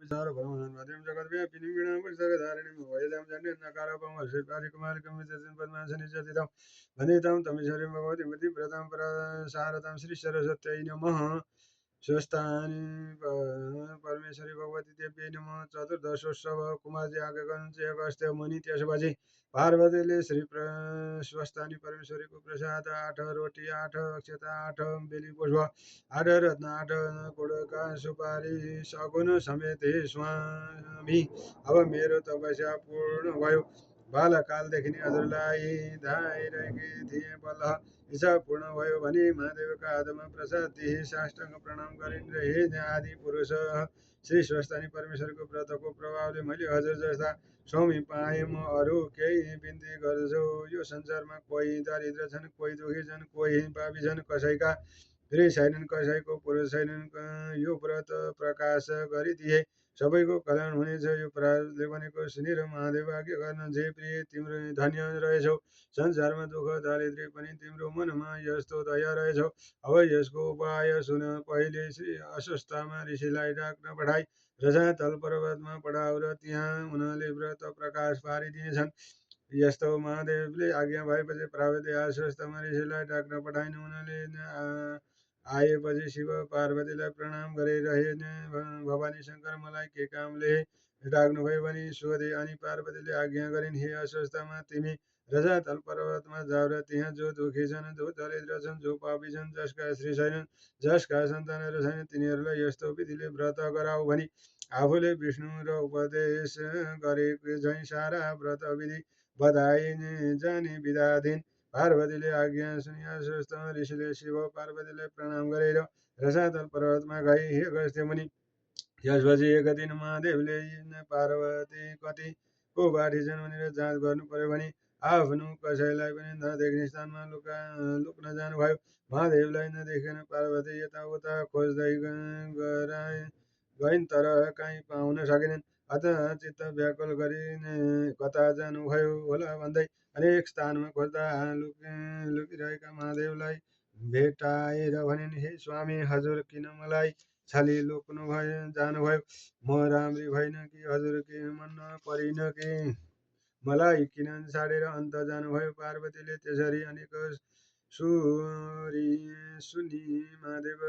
सारभरमणमतिं जगद्व्यापिनीं वीणां पुस्तकधारिणीं वैदां जन्यन्नकारोपं श्रीपादिकुमारिकं विद्यसिं पद्मासनिचतितं वनितां तमीश्वरीं भगवतीं पतिव्रतां शारदां श्रीसरस्वत्यै नमः। स्वस्थानी परमेश्वरी भगवती देव्यै नमः। चतुर्दशोत्सव कुमारजी आगे गर्नुहुन्छ एक अस्त्य मुनि त्यसपछि पार्वतीले श्री स्वस्थानी परमेश्वरीको प्रसाद 8 रोटी 8 अक्षता 8 बेली पुष्प 8 रत्न 8 गोडका सुपारी सगुन समेत हे स्वामी अब मेरो तपस्या पूर्ण भयो। बालकालदेखि नै हजुरलाई धाइरहेकी थिएँ, बल्ल इच्छा पूर्ण भयो भने महादेवका हातमा प्रसाद दिए साष्टाङ्ग प्रणाम गरिन् र हे आदि पुरुष श्री स्वस्थानी परमेश्वरको व्रतको प्रभावले मैले हजुर जस्ता स्वामी पाएँ। म अरू केही बिन्ती गर्दछु। यो संसारमा कोही दरिद्र छन्, कोही दुखी छन्, कोही पापी छन्, कसैका स्त्री छैनन्, कसैको पुरुष छैनन्। यो व्रत प्रकाश गरिदिए सबैको कल्याण हुनेछ। यो प्रारब्धले भनेको सुनेर महादेव आज्ञा गर्न जे प्रिय तिम्रो धन्य रहेछौ। संसारमा दुःख दारिद्र्य पनि तिम्रो मनमा यस्तो दया रहेछौ। अब यसको उपाय सुन। पहिले श्री अस्वस्थमा ऋषिलाई डाक्न पठाई रसातल पर्वतमा पठाऊ र त्यहाँ उनले व्रत प्रकाश पारिदिनेछन्। यस्तो महादेवले आज्ञा भएपछि पार्वती अस्वस्थमा ऋषिलाई डाक्न पठाइन्। उनले आएपछि शिव पार्वतीलाई प्रणाम गरेर हे भवानी शङ्कर मलाई के कामले डाक्नुभयो भनी सोधे। अनि पार्वतीले आज्ञा गरिन्, हे अस्वस्थमा तिमी रसातल पर्वतमा जाऊ र त्यहाँ जो दुखी छन्, जो दरिद्र छन्, जो पापी छन्, जसका स्त्री छैनन्, जसका सन्तानहरू छैनन्, तिनीहरूलाई यस्तो विधिले व्रत गराऊ भनी आफूले विष्णु र उपदेश गरेको झैँ सारा व्रत विधि बधाई जाने विधा दिन्। पार्वतीले आज्ञा सुनि अस्वस्थ ऋषिले शिव पार्वतीलाई प्रणाम गरेर रसातल पर्वतमा गए। हे अगस्त्य मुनि, त्यसपछि एक दिन महादेवले पार्वती कति को बाठी छन् भनेर जाँच गर्नु पर्यो भने आफ्नो कसैलाई पनि नदेख्ने स्थानमा लुक्न जानुभयो। महादेवलाई नदेखिकन पार्वती यताउता खोज्दै गइन् तर कहीँ पाउन सकेनन्। अतः चित्त व्याकुल गरी कता जानुभयो होला भन्दै अनेक स्थानमा खोज्दा लुकिरहेका महादेवलाई भेटाएर भनिन्, हे स्वामी, हजुर किन मलाई छली लुक्नु जानुभयो? म राम्री भइन कि हजुर के मन परिन कि मलाई किन छाडेर अन्त जानुभयो? पार्वतीले त्यसरी अनेक सुनी महादेव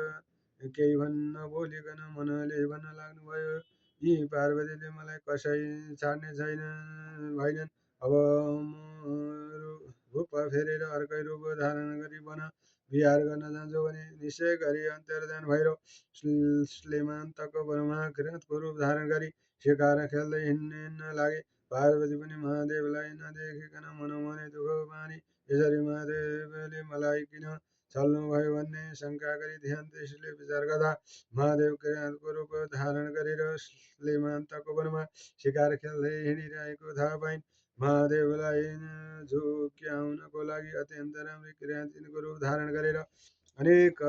केही भन्न बोलिकन मनले भन्न लाग्नुभयो, यी पार्वतीले मलाई कसै छाड्ने भएनन्। अब म रूप फेरेर अर्कै रूप धारण गरी वन विहार गर्न जान्छु भने निश्चय गरी अन्तर्धान भैरव श्लीमान्तको वनमा किराँतको रूप धारण गरी शिकार खेल्दै हिँड्न लागे। पार्वती पनि महादेवलाई नदेखिकन मनोमनै दुःख मानी यसरी महादेवले मलाई किन छल्नुभयो भन्ने शङ्का गरी ध्यान दृष्टिले विचार गर्दा महादेव किराँतको रूप धारण गरेर श्लीमान्तको वनमा शिकार खेल्दै हिँडिरहेको थाहा पाइन्। महादेवलाई झुक्याउनको लागि अत्यन्त राम्री किराँतीको रूप धारण गरेर अनेक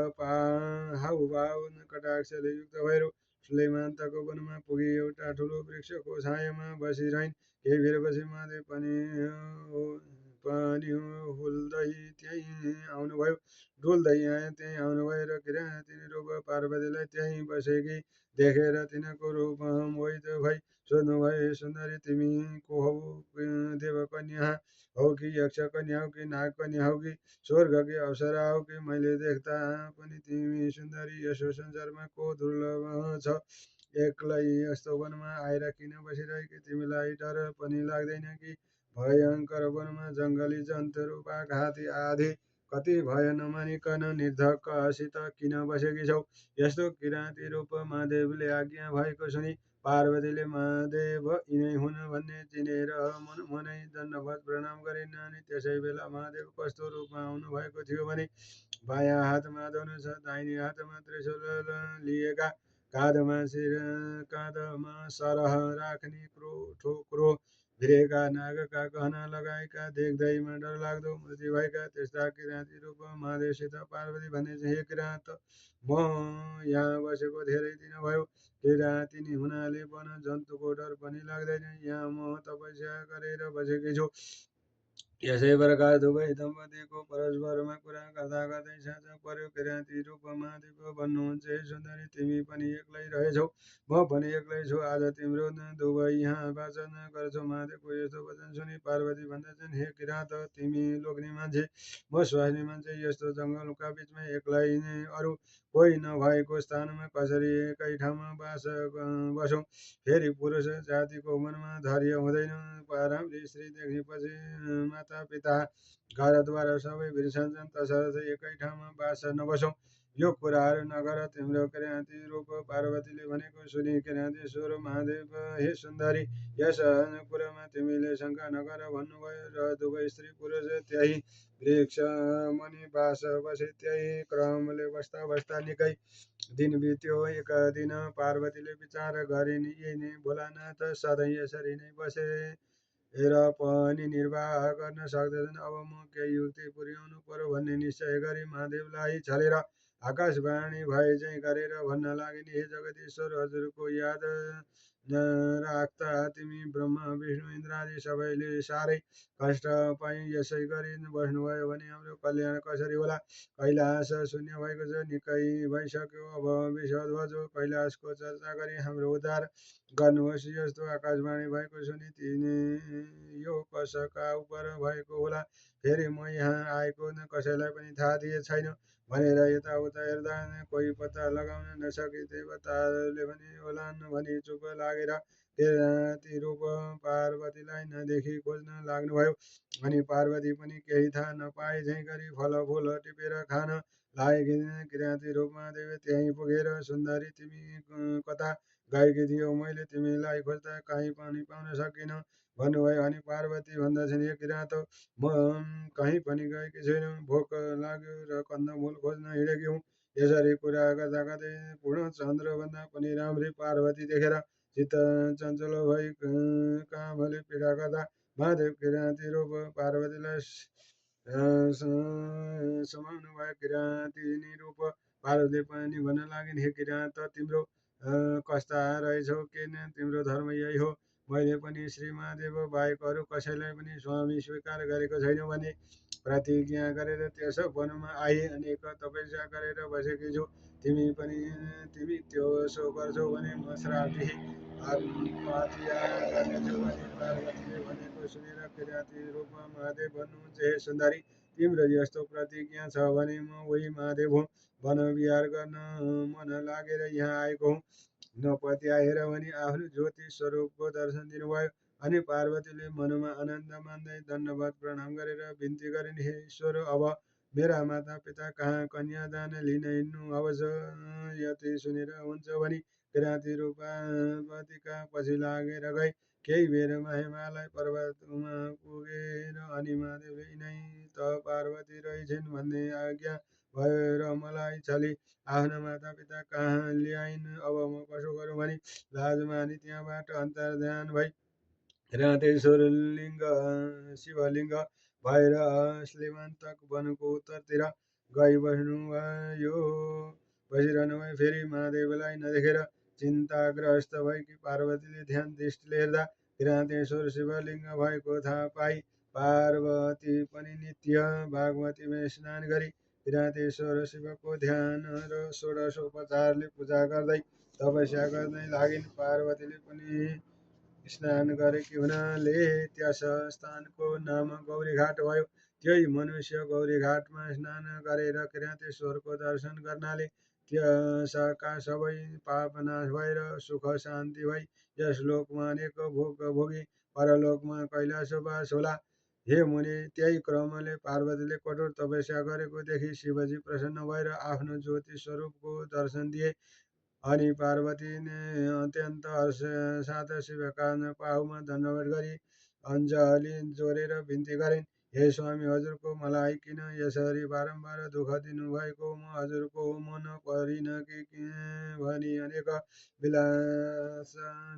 हाउभाव कटाक्षले युक्त भएर श्लीमान्तको वनमा पुगी एउटा ठुलो वृक्षको छायामा बसिरहन्। केही बेरपछि महादेव पनि हुल्दै त्यहीँ आउनुभयो, डुल्दै त्यहीँ आउनुभयो र किराँती रूप पार्वतीलाई त्यहीँ बसेकी देखेर तिनको रूप मोहित भई सोध्नुभयो, हे सुन्दरी, तिमी को हौ? देवकन्या हौ कि यक्ष कन्या हौ कि नाग कन्या हौ कि स्वर्गकी अप्सरा हौ कि? मैले देख्दा पनि तिमी सुन्दरी, यसो संसारमा को दुर्लभ छ? एक्लै यस्तो वनमा आएर किन बसिरहेकी? तिमीलाई डर पनि लाग्दैन कि? भयङ्कर वनमा जङ्गली जन्तुहरू बाघ हात्ती आदि कति भय नमानिकन निर्धक्कसित किन बसेकी छौ? यस्तो किराँती रूप महादेवले आज्ञा भएको सुनि पार्वतीले महादेव यिनै हुन् भन्ने चिनेर मनै दण्डवत प्रणाम गरिन्। अनि त्यसै बेला महादेव कस्तो रूपमा आउनु भएको थियो भने बायाँ हातमा धनुष, दाहिने हातमा त्रिशूल लिएका, काँधमा सरह राख्ने ठोक्रो भिरेका, नागका गहना लगाएका, देख्दैमा डरलाग्दो मूर्ति भएका त्यस्ता किराँती रूप महादेवसित पार्वती भने, हे किराँत, म यहाँ बसेको धेरै दिन भयो। किराँतिनी हुनाले वन जन्तुको डर पनि लाग्दैन। यहाँ म तपस्या गरेर बसेकी छु। यसै प्रकार दुवै दम्पतिको परस्परमा कुरा गर्दा गर्दै साँझ पर्यो। किराँती रूप महादेव भन्नुहुन्छ, हे सुन्दरी, तिमी पनि एक्लै रहेछौ, म पनि एक्लै छु। आज तिम्रो दुवै यहाँ वाचन गर्छौ। महादेवको यस्तो वचन सुनि पार्वती भन्दछन्, हे किराँत, तिमी लोग्ने मान्छे, म स्वास्नी मान्छे, यस्तो जङ्गलका बिचमा एक्लै अरू कोही नभएको स्थानमा कसरी एकै ठाउँमा बसौँ? फेरि पुरुष जातिको मनमा धैर्य हुँदैन। राम्री स्त्री देख्नेपछि माता पिता घरद्वार सबै बिर्सन्छन्, तसर्थ एकै ठाउँमा बास नबसौँ। यो कुराहरू नगर। तिम्रो किराँती रूप पार्वतीले भनेको सुनि किराँती स्वर महादेव, हे सुन्दरी, यस कुरामा तिमीले शङ्का नगर भन्नुभयो र दुवै स्त्री पुरुष त्यही वृक्ष मुनि बास बसे। त्यही क्रमले बस्दा बस्दा निकै दिन बित्यो। एक दिन पार्वतीले विचार गरिन्, यिनी भोलानाथ सधैँ यसरी नै बसेर पनि निर्वाह गर्न सक्दैछन्, अब म केही युक्ति पुर्याउनु पर्यो भन्ने निश्चय गरी महादेवलाई छलेर आकाशवाणी भए चाहिँ गरेर भन्न लागिन्, हे जगदीश्वर, हजुरको याद राख्दा तिमी ब्रह्मा विष्णु इन्द्रादि सबैले साह्रै कष्ट पाइ यसै गरी बस्नुभयो भने हाम्रो कल्याण कसरी होला? कैलाश शून्य भएको छ, निकै भइसक्यो। अब विषध्वज कैलाशको चर्चा गरी हाम्रो उद्धार गर्नुहोस्। यस्तो आकाशवाणी भएको सुनि तिनी यो कसका उपर भएको होला? फेरि म यहाँ आएको कसैलाई पनि थाहा दिए छैन भनेर यताउता हेर्दा कोही पत्ता लगाउन नसकी देवताहरूले भने होलान् भनी चुप लागेर किराँती रूप पार्वतीलाई नदेखी खोज्न लाग्नुभयो। अनि पार्वती पनि केही थाहा नपाए झैँ गरी फलफुल टिपेर खान लागेकी। किराँती रूप महादेव त्यहीँ पुगेर, सुन्दरी, तिमी कता गएकी थियौ? मैले तिमीलाई खोज्दा कहीँ पनि पाउन सकिनँ भन्नुभयो। अनि पार्वती भन्दछन्, हे किराँत, म कहीँ पनि गएकी छैन, भोक लाग्यो र कन्दमूल खोज्न हिँडेकी हुँ। यसरी कुरा गर्दा गर्दै पूर्णचन्द्रभन्दा पनि राम्री पार्वती देखेर चित्त चञ्चल भई कामले पीडा गर्दा महादेव किराँती रूप पार्वतीलाई समाउनु भयो। किराँती रूप पार्वतीले पनि भन्न लागिन्, हे किराँत, तिम्रो कस्ता रहेछौ? किन तिम्रो धर्म यही हो? मैले पनि श्री महादेव बाहेक अरू कसैलाई पनि स्वामी स्वीकार गरेको छैन भने प्रतिज्ञा गरेर त्यस वनमा आए अनेक तपस्या गरेर बसेकी छु। तिमी त्यसो गर्छौ भने म श्रापदेखि आत्महत्या गर्नेछु भने पार्वतीले भनेको सुनेर किराँती रूप महादेव भन्नुहुन्छ, हे सुन्दरी, तिम्रो यस्तो प्रतिज्ञा छ भने म उही महादेव हुँ। वन विहार गर्न मन लागेर यहाँ आएको हुँ। नपत्याएर भनी आफ्नो ज्योति स्वरूपको दर्शन दिनुभयो। अनि पार्वतीले मनमा आनन्द मान्दै दण्डवत प्रणाम गरेर बिन्ती गरिन्, हे ईश्वर, अब मेरा माता पिता कहाँ कन्यादान लिन हिँड्नु अवश्य यति सुनेर हुन्छ भनी किराँती रूप पार्वतीका पछि लागेर गए। केही बेरमा हिमालय पर्वतमा पुगेर अनि महादेवले यिनै त पार्वती रहेछन् भन्ने आज्ञा भयो र मलाई छली आफ्ना माता पिता कहाँ ल्याइन्, अब म कसो गरौँ भनी लाज मानी त्यहाँबाट अन्तर्ध्यान भई किराँतेश्वर शिवलिङ्ग भएर श्लीमन्तक वनको उत्तरतिर गई बसिरहनु भयो। फेरि महादेवलाई नदेखेर चिन्ताग्रस्त भएकी पार्वतीले ध्यान दृष्टिले हेर्दा किराँतेश्वर शिवलिङ्ग भएको थाहा पाई पार्वती पनि नित्य बागमतीमा स्नान गरी किराँतेश्वर शिवको ध्यान र षोडशोपचारले पूजा गर्दै तपस्या गर्दै लागिन्। पार्वतीले पनि स्नान गरेकी हुनाले त्यस स्थानको नाम गौरीघाट भयो। त्यही मनुष्य गौरीघाटमा स्नान गरेर किराँतेश्वरको दर्शन गर्नाले त्यसका सबै पाप नाश भएर सुख शान्ति भई यस लोकमा अनेक भोग भोगी परलोकमा कैलाशवास होला। हे मुनि, त्यही क्रमले पार्वतीले कठोर तपस्या गरेको देखि शिवजी प्रसन्न भएर आफ्नो ज्योति स्वरूपको दर्शन दिए। अनि पार्वतीले अत्यन्त हर्षसाथ शिवका पाहुमा दण्डवत गरी अञ्जली जोडेर बिन्ती गरिन्, हे स्वामी, हजुरको मलाई किन यसरी बारम्बार दुःख दिनुभएको? म हजुरको मन परिन कि भनी अनेक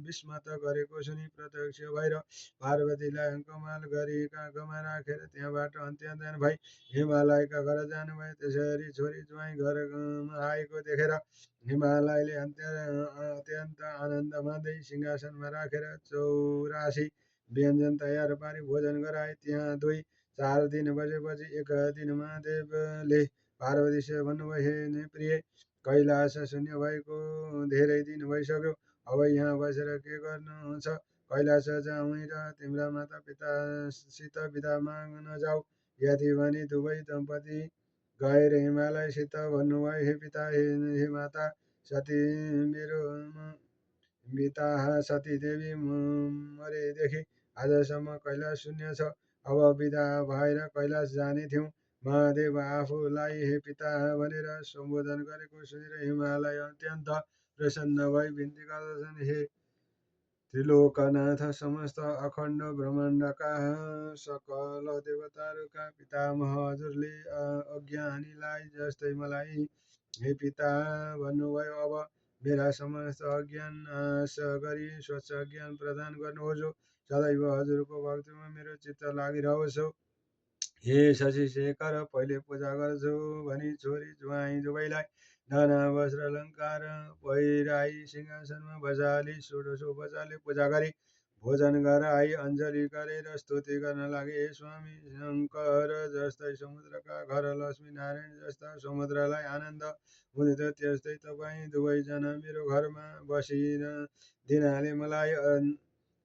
विस्मत गरेको सुनि प्रत्यक्ष भएर पार्वतीलाई कमाल गरी काखमा राखेर त्यहाँबाट अन्तर्ध्यान भई हिमालयका घर जानुभयो। त्यसरी छोरी ज्वाइँ घरमा आएको देखेर हिमालयले अत्यन्त आनन्द मान्दै सिंहासनमा राखेर 84 व्यञ्जन तयार पारी भोजन गराए। त्यहाँ दुई 4 दिन बजेपछि एक दिन महादेवले पार्वतीसँग भन्नुभयो, हे नै प्रिय, कैलाश शून्य भएको धेरै दिन भइसक्यो, अब यहाँ बसेर के गर्नु छ? कैलाश जाउँ र तिम्रा माता पितासित बिदा माग्न जाऊ। यति भनी दुवै दम्पति गएर हिमालयसित भन्नुभयो, हे पिता, हे माता, सती मेरो पिता सती देवी मरेदेखि आजसम्म कैलाश शून्य छ। अब बिदा भएर कैलाश जाने थियौँ। महादेव आफूलाई हे पिता भनेर सम्बोधन गरेको सुनेर हिमालय अत्यन्त प्रसन्न भई बिन्ती गर्दछन्, हे त्रिलोकनाथ, समस्त अखण्ड ब्रह्माण्डका सकल देवताहरूका पितामह हजुरले अज्ञानीलाई जस्तै मलाई हे पिता भन्नुभयो। अब मेरा समस्त अज्ञान नाश गरी स्वच्छ ज्ञान प्रदान गर्नुहोस्। सदैव हजुरको भक्तिमा मेरो चित्त लागिरहोस्। हे शशि शेखर, पहिले पूजा गर्छु भनी छोरी ज्वाइँ दुवैलाई नाना वस्त्र अलङ्कार पहिराई सिंहासनमा बसाली षोडशोपचारले पूजा गरी भोजन गराई अञ्जली गरेर स्तुति गर्न लागे। हे स्वामी शङ्कर, जस्तै समुद्रका घर लक्ष्मी नारायण जस्ता समुद्रलाई आनन्द हुने त त्यस्तै तपाईँ दुवैजना मेरो घरमा बसिन दिनाले मलाई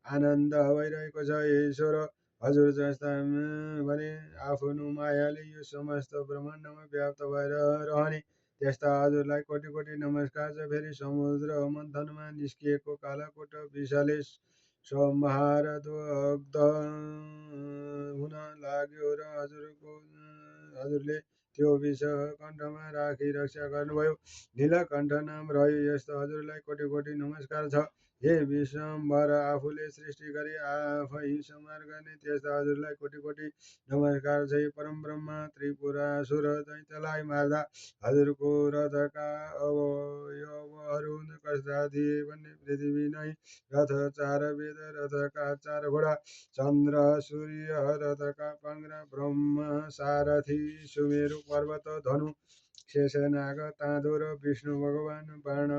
आनन्द भइरहेको छ। ईश्वर, हजुर जस्ता भने आफ्नो मायाले यो समस्त ब्रह्माण्डमा व्याप्त भएर रहने त्यस्ता हजुरलाई कोटि कोटि नमस्कार छ। फेरि समुद्र मन्थनमा निस्किएको कालाकोट विषले सम्भारदग्ध हुन लाग्यो र हजुरले त्यो विष कण्ठमा राखी रक्षा गर्नुभयो। नीलकण्ठ नाम रह्यो। यस्तो हजुरलाई कोटि कोटि नमस्कार छ। हे विश्वम्भर, आफूले सृष्टि गरी आफै संहार गर्ने त्यस्ता हजुरलाई कोटि कोटि नमस्कार छ। हे परम ब्रह्म, त्रिपुरासुर दैत्यलाई मार्दा हजुरको रथका अवयवहरू कस्ता थिए भन्ने पृथ्वी नै रथ, 4 वेद रथका 4 घोडा, चन्द्र सूर्य रथका पाङ्ग्रा, ब्रह्मा सारथी, सुमेरु पर्वत धनु, शेषनाग ताँदो र विष्णु भगवान बाण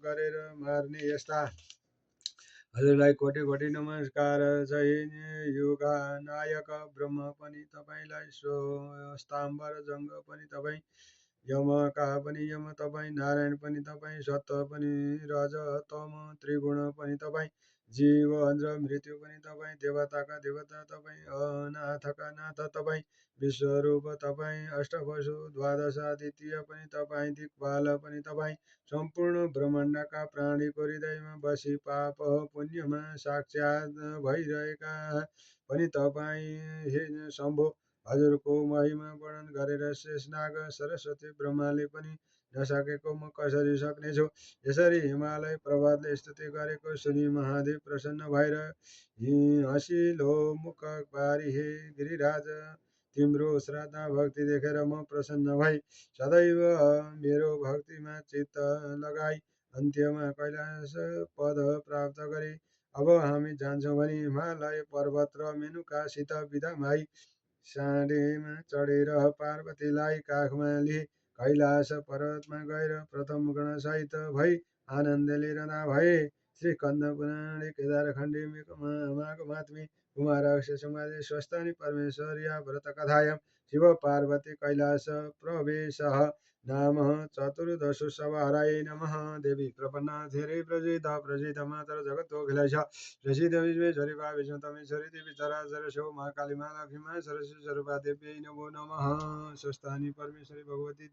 गरेर मार्ने यस्ता हजुरलाई कोटि कोटि नमस्कार छ। युगा नायक ब्रह्म पनि तपाईँलाई स्वस्ताम्बर, जङ्ग पनि तपाईँ, यमका पनि यम तपाईँ, नारायण पनि तपाईँ, सत्व पनि रज तम त्रिगुण पनि तपाईँ, जीव र मृत्यु पनि तपाईँ, देवताका देवता तपाईँ, अनाथका नाथ तपाईँ, विश्वरूप तपाईँ, अष्टवसु द्वादश आदित्य पनि तपाईँ, दिक्पाल पनि तपाईँ, सम्पूर्ण ब्रह्माण्डका प्राणीको हृदयमा बसी पाप पुण्यमा साक्षात् भइरहेका पनि तपाईँ, हे शम्भो, हजुरको महिमा वर्णन गरेर शेषनाग सरस्वती ब्रह्माले पनि नसकेको म कसरी सक्नेछु। यसरी हिमालय पर्वतले स्तुति गरेको सुनि महादेव प्रसन्न भएर हँसिलो मुख पारी, हे गिरिराज, तिम्रो श्रद्धा भक्ति देखेर म प्रसन्न भई सदैव मेरो भक्तिमा चित्त लगाई अन्त्यमा कैलाश पद प्राप्त गरे। अब हामी जान्छौँ भनी हिमालय पर्वत र मेनुकासित बिदा मागी साँडेमा चढेर पार्वतीलाई काखमा लिए कैलाश पर्वतमा गएर प्रथम गणसहित भई आनन्दले रँदा भए। श्री स्कन्द पुराणे केदारखण्डे माघमात्म्ये कुमारस्य संवादे स्वस्थानि परमेश्वर्या व्रतकथायां शिव पार्वती कैलाश प्रवेशः नाम चतुर्दशोत्सव। हराय नमः। देवी प्रपन्ना धेरै प्रसीद मातर जगत्तोऽखिलेश प्रसीद विश्वेश्वरी विष्णु तमेश्वरी देवी चराचर शिव महाकाली महालक्ष्मी सरस्वती स्वरूपा देव्यै नमो नमः। स्वस्थानि परमेश्वरी भगवती